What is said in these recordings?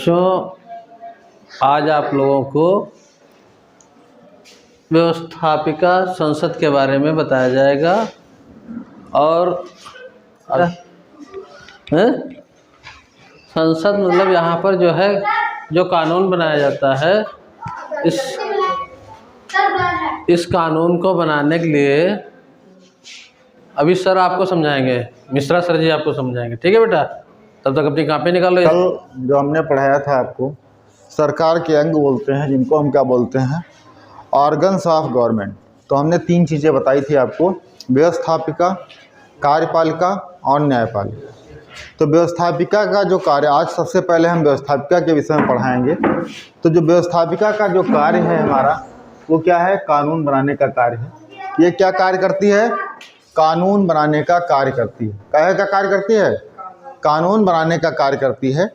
बच्चों, आज आप लोगों को व्यवस्थापिका संसद के बारे में बताया जाएगा। और संसद मतलब यहाँ पर जो है जो कानून बनाया जाता है, इस कानून को बनाने के लिए अभी सर आपको समझाएंगे, मिश्रा सर जी आपको समझाएंगे। ठीक है बेटा, तब तक अपनी कापी निकाल लो। कल जो हमने पढ़ाया था आपको, सरकार के अंग बोलते हैं जिनको हम क्या बोलते हैं, ऑर्गन्स ऑफ गवर्नमेंट। तो हमने 3 चीज़ें बताई थी आपको, व्यवस्थापिका, कार्यपालिका और न्यायपालिका। तो व्यवस्थापिका का जो कार्य, आज सबसे पहले हम व्यवस्थापिका के विषय में पढ़ाएंगे। तो जो व्यवस्थापिका का जो कार्य है हमारा, वो क्या है, कानून बनाने का कार्य है। ये क्या कार्य करती है, कानून बनाने का कार्य करती है। काहे का कार्य करती है, कानून बनाने का कार्य करती है।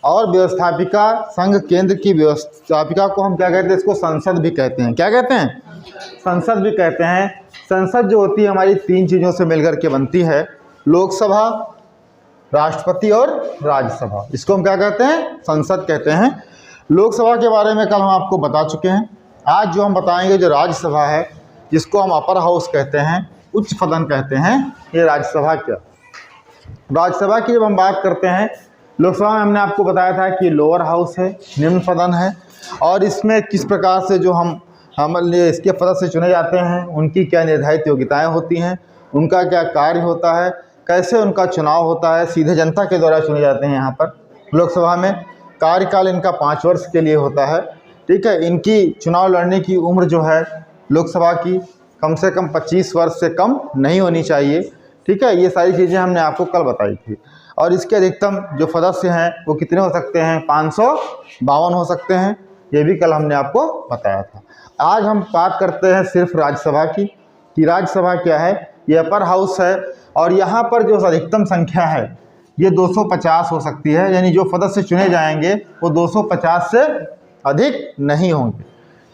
और व्यवस्थापिका संघ केंद्र की व्यवस्थापिका को हम क्या कहते हैं, इसको संसद भी कहते हैं। क्या कहते हैं, संसद भी कहते हैं। संसद जो होती है हमारी 3 चीज़ों से मिलकर के बनती है, लोकसभा, राष्ट्रपति और राज्यसभा। इसको हम क्या कहते हैं, संसद कहते हैं। लोकसभा के बारे में कल हम आपको बता चुके हैं। आज जो हम बताएंगे, जो राज्यसभा है, जिसको हम अपर हाउस कहते हैं, उच्च सदन कहते हैं, ये राज्यसभा क्या, राज्यसभा की जब हम बात करते हैं, लोकसभा में हमने आपको बताया था कि लोअर हाउस है, निम्न सदन है। और इसमें किस प्रकार से जो हम इसके सदस्य चुने जाते हैं, उनकी क्या निर्धारित योग्यताएं होती हैं, उनका क्या कार्य होता है, कैसे उनका चुनाव होता है, सीधे जनता के द्वारा चुने जाते हैं। यहाँ पर लोकसभा में कार्यकाल इनका 5 वर्ष के लिए होता है। ठीक है, इनकी चुनाव लड़ने की उम्र जो है लोकसभा की कम से कम 25 वर्ष से कम नहीं होनी चाहिए। ठीक है, ये सारी चीज़ें हमने आपको कल बताई थी। और इसके अधिकतम जो सदस्य हैं वो कितने हो सकते हैं, 552 हो सकते हैं। ये भी कल हमने आपको बताया था। आज हम बात करते हैं सिर्फ राज्यसभा की, कि राज्यसभा क्या है। ये अपर हाउस है और यहाँ पर जो अधिकतम संख्या है ये 250 हो सकती है, यानी जो सदस्य चुने जाएंगे वो 250 से अधिक नहीं होंगे।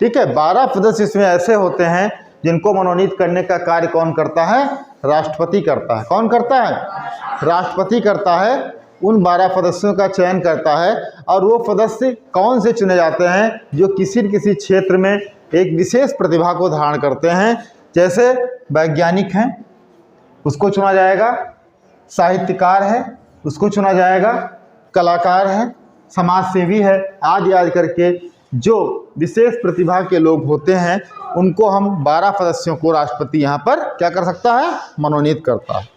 ठीक है, 12 सदस्य इसमें ऐसे होते हैं जिनको मनोनीत करने का कार्य कौन करता है, राष्ट्रपति करता है। कौन करता है, राष्ट्रपति करता है। उन 12 सदस्यों का चयन करता है। और वो सदस्य कौन से चुने जाते हैं, जो किसी न किसी क्षेत्र में एक विशेष प्रतिभा को धारण करते हैं। जैसे वैज्ञानिक हैं, उसको चुना जाएगा, साहित्यकार है, उसको चुना जाएगा, कलाकार है, समाजसेवी है, आदि करके जो विशेष प्रतिभा के लोग होते हैं, उनको हम 12 सदस्यों को राष्ट्रपति यहाँ पर क्या कर सकता है, मनोनीत करता है।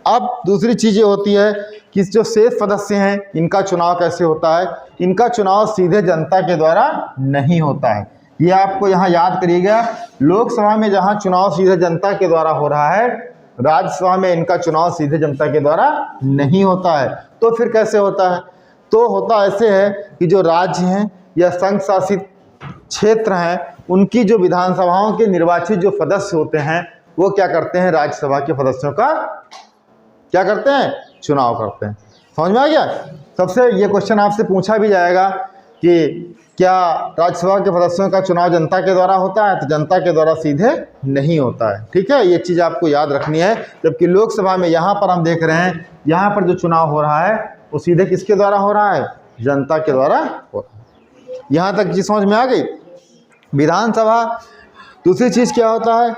अब दूसरी चीज़ ये होती है कि जो शेष सदस्य हैं, इनका चुनाव कैसे होता है। इनका चुनाव सीधे जनता के द्वारा नहीं होता है। ये आपको यहाँ याद करिएगा, लोकसभा में जहाँ चुनाव सीधे जनता के द्वारा हो रहा है, राज्यसभा में इनका चुनाव सीधे जनता के द्वारा नहीं होता है। तो फिर कैसे होता है, तो होता ऐसे है कि जो राज्य हैं या संघ शासित क्षेत्र हैं, उनकी जो विधानसभाओं के निर्वाचित जो सदस्य होते हैं, वो क्या करते हैं, राज्यसभा के सदस्यों का क्या करते हैं, चुनाव करते हैं। समझ में आ गया। सबसे ये क्वेश्चन आपसे पूछा भी जाएगा कि क्या राज्यसभा के सदस्यों का चुनाव जनता के द्वारा होता है, तो जनता के द्वारा सीधे नहीं होता है। ठीक है, ये चीज़ आपको याद रखनी है। जबकि लोकसभा में यहाँ पर हम देख रहे हैं, यहाँ पर जो चुनाव हो रहा है वो सीधे किसके द्वारा हो रहा है, जनता के द्वारा हो रहा है। यहाँ तक चीज़ समझ में आ गई। विधानसभा, दूसरी चीज़ क्या होता है,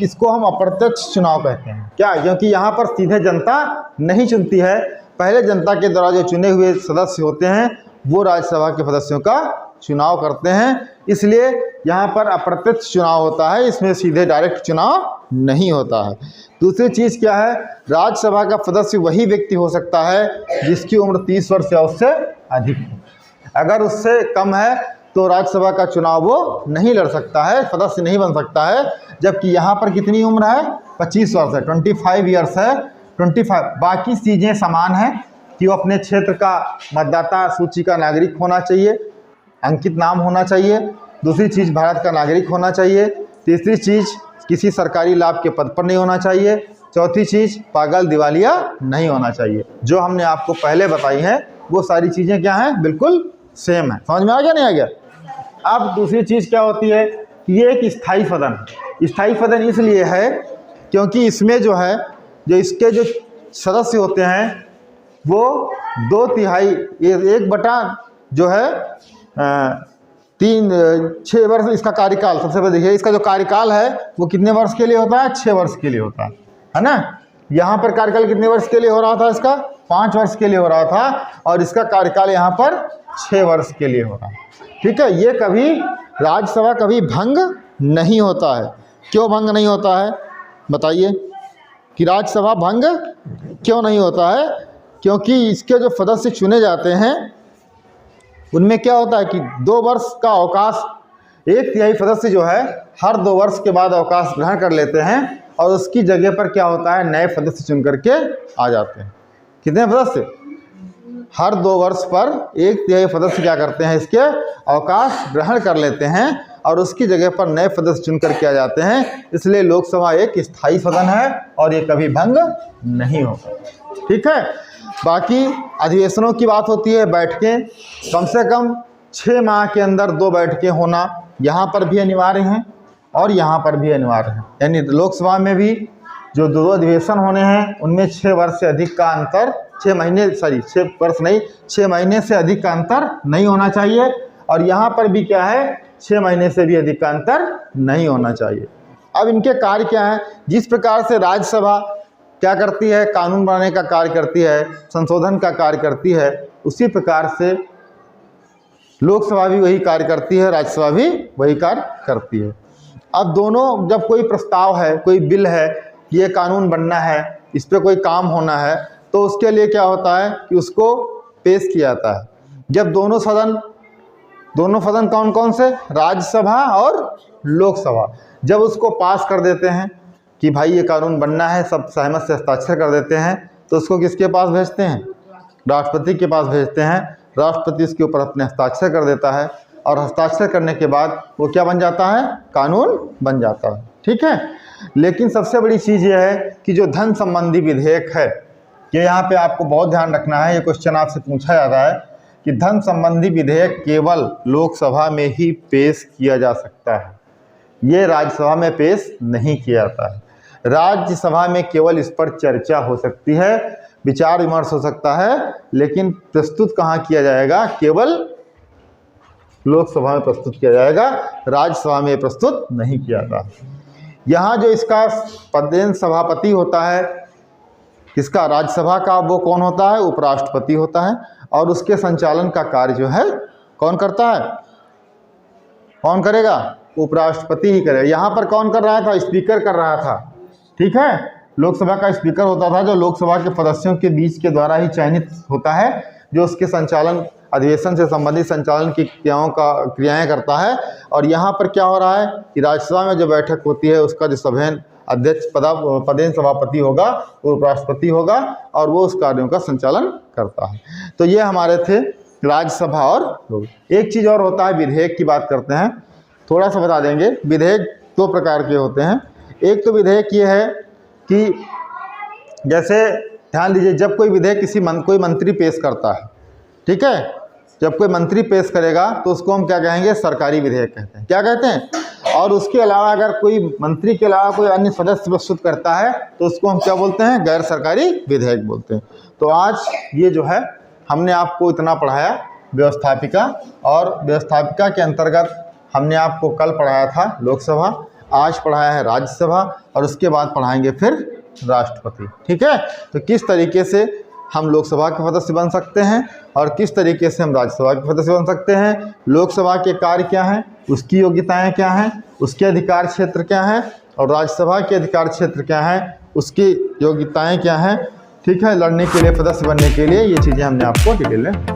इसको हम अप्रत्यक्ष चुनाव कहते हैं। क्या, क्योंकि यहाँ पर सीधे जनता नहीं चुनती है, पहले जनता के द्वारा जो चुने हुए सदस्य होते हैं वो राज्यसभा के सदस्यों का चुनाव करते हैं। इसलिए यहाँ पर अप्रत्यक्ष चुनाव होता है, इसमें सीधे डायरेक्ट चुनाव नहीं होता है। दूसरी चीज़ क्या है, राज्यसभा का सदस्य वही व्यक्ति हो सकता है जिसकी उम्र 30 वर्ष या उससे अधिक है। अगर उससे कम है तो राज्यसभा का चुनाव वो नहीं लड़ सकता है, सदस्य नहीं बन सकता है। जबकि यहाँ पर कितनी उम्र है, 25 वर्ष है, 25 ईयर्स है, 25। बाकी चीज़ें समान हैं कि वो अपने क्षेत्र का मतदाता सूची का नागरिक होना चाहिए, अंकित नाम होना चाहिए। दूसरी चीज़, भारत का नागरिक होना चाहिए। तीसरी चीज़, किसी सरकारी लाभ के पद पर नहीं होना चाहिए। चौथी चीज़, पागल दिवालिया नहीं होना चाहिए। जो हमने आपको पहले बताई हैं वो सारी चीज़ें क्या हैं, बिल्कुल सेम है। समझ में आ गया, नहीं आ गया। अब दूसरी चीज़ क्या होती है कि ये एक स्थायी सदन है। स्थायी सदन इसलिए है क्योंकि इसमें जो है, जो इसके जो सदस्य होते हैं वो 2/3 1/3 जो है 6 वर्ष इसका कार्यकाल, सबसे पहले देखिए इसका जो कार्यकाल है वो कितने वर्ष के लिए होता है, 6 वर्ष के लिए होता है ना। यहाँ पर कार्यकाल कितने वर्ष के लिए हो रहा था, इसका 5 वर्ष के लिए हो रहा था, और इसका कार्यकाल यहाँ पर 6 वर्ष के लिए हो रहा है। ठीक है, ये कभी राज्यसभा कभी भंग नहीं होता है। क्यों भंग नहीं होता है बताइए, कि राज्यसभा भंग क्यों नहीं होता है? क्योंकि इसके जो सदस्य चुने जाते हैं उनमें क्या होता है कि 2 वर्ष का अवकाश, 1/3 सदस्य जो है हर 2 वर्ष के बाद अवकाश ग्रहण कर लेते हैं, और उसकी जगह पर क्या होता है, नए सदस्य चुन करके आ जाते हैं। कितने सदस्य? हर 2 वर्ष पर 1/3 सदस्य क्या करते हैं, इसके अवकाश ग्रहण कर लेते हैं और उसकी जगह पर नए सदस्य चुन करके आ जाते हैं। इसलिए लोकसभा एक स्थायी सदन है और ये कभी भंग नहीं होगा। ठीक है, बाकी अधिवेशनों की बात होती है, बैठकें कम से कम 6 माह के अंदर 2 बैठकें होना यहाँ पर भी अनिवार्य हैं और यहाँ पर भी अनिवार्य है। यानी लोकसभा में भी जो 2 अधिवेशन होने हैं उनमें 6 वर्ष से अधिक का अंतर, 6 महीने से अधिक का अंतर नहीं होना चाहिए, और यहाँ पर भी क्या है, 6 महीने से भी अधिक का अंतर नहीं होना चाहिए। अब इनके कार्य क्या है? जिस प्रकार से राज्यसभा क्या करती है, कानून बनाने का कार्य करती है, संशोधन का कार्य करती है, उसी प्रकार से लोकसभा भी वही कार्य करती है, राज्यसभा भी वही कार्य करती है। अब दोनों, जब कोई प्रस्ताव है, कोई बिल है, ये कानून बनना है, इस पर कोई काम होना है, तो उसके लिए क्या होता है कि उसको पेश किया जाता है। जब दोनों सदन कौन कौन से, राज्यसभा और लोकसभा, जब उसको पास कर देते हैं कि भाई ये कानून बनना है, सब सहमत से हस्ताक्षर कर देते हैं, तो उसको किसके पास भेजते हैं, राष्ट्रपति के पास भेजते हैं। राष्ट्रपति इसके ऊपर अपने हस्ताक्षर कर देता है, और हस्ताक्षर करने के बाद वो क्या बन जाता है, कानून बन जाता है। ठीक है, लेकिन सबसे बड़ी चीज़ ये है कि जो धन संबंधी विधेयक है, ये यहाँ पे आपको बहुत ध्यान रखना है, ये क्वेश्चन आपसे पूछा जाता है कि धन संबंधी विधेयक केवल लोकसभा में ही पेश किया जा सकता है, ये राज्यसभा में पेश नहीं किया जाता है। राज्यसभा में केवल इस पर चर्चा हो सकती है, विचार विमर्श हो सकता है, लेकिन प्रस्तुत कहाँ किया जाएगा, केवल लोकसभा में प्रस्तुत किया जाएगा, राज्यसभा में प्रस्तुत नहीं किया जाता। यहाँ जो इसका पदेन सभापति होता है, किसका, राज्यसभा का, वो कौन होता है, उपराष्ट्रपति होता है, और उसके संचालन का कार्य जो है कौन करता है, कौन करेगा, उपराष्ट्रपति ही करेगा। यहाँ पर कौन कर रहा था, स्पीकर कर रहा था। ठीक है, लोकसभा का स्पीकर होता था, जो लोकसभा के सदस्यों के बीच के द्वारा ही चयनित होता है, जो उसके संचालन, अधिवेशन से संबंधित संचालन की क्रियाएं करता है। और यहाँ पर क्या हो रहा है कि राज्यसभा में जो बैठक होती है, उसका जो सभेन अध्यक्ष पदेन सभापति होगा, वो उपराष्ट्रपति होगा, और वो उस कार्यों का संचालन करता है। तो ये हमारे थे राज्यसभा। और एक चीज़ और होता है, विधेयक की बात करते हैं, थोड़ा सा बता देंगे। विधेयक 2 प्रकार के होते हैं। एक तो विधेयक ये है कि जैसे ध्यान दीजिए, जब कोई विधेयक कोई मंत्री पेश करता है, ठीक है, जब कोई मंत्री पेश करेगा तो उसको हम क्या कहेंगे, सरकारी विधेयक कहते हैं। क्या कहते हैं? और उसके अलावा अगर कोई मंत्री के अलावा कोई अन्य सदस्य प्रस्तुत करता है तो उसको हम क्या बोलते हैं, गैर सरकारी विधेयक बोलते हैं। तो आज ये जो है हमने आपको इतना पढ़ाया व्यवस्थापिका, और व्यवस्थापिका के अंतर्गत हमने आपको कल पढ़ाया था लोकसभा, आज पढ़ाया है राज्यसभा, और उसके बाद पढ़ाएंगे फिर राष्ट्रपति। ठीक है, तो किस तरीके से हम लोकसभा के सदस्य बन सकते हैं और किस तरीके से हम राज्यसभा के सदस्य बन सकते हैं, लोकसभा के कार्य क्या हैं, उसकी योग्यताएं क्या हैं, उसके अधिकार क्षेत्र क्या हैं, और राज्यसभा के अधिकार क्षेत्र क्या हैं, उसकी योग्यताएं क्या हैं। ठीक है, लड़ने के लिए, सदस्य बनने के लिए ये चीज़ें हमने आपको डिटेल में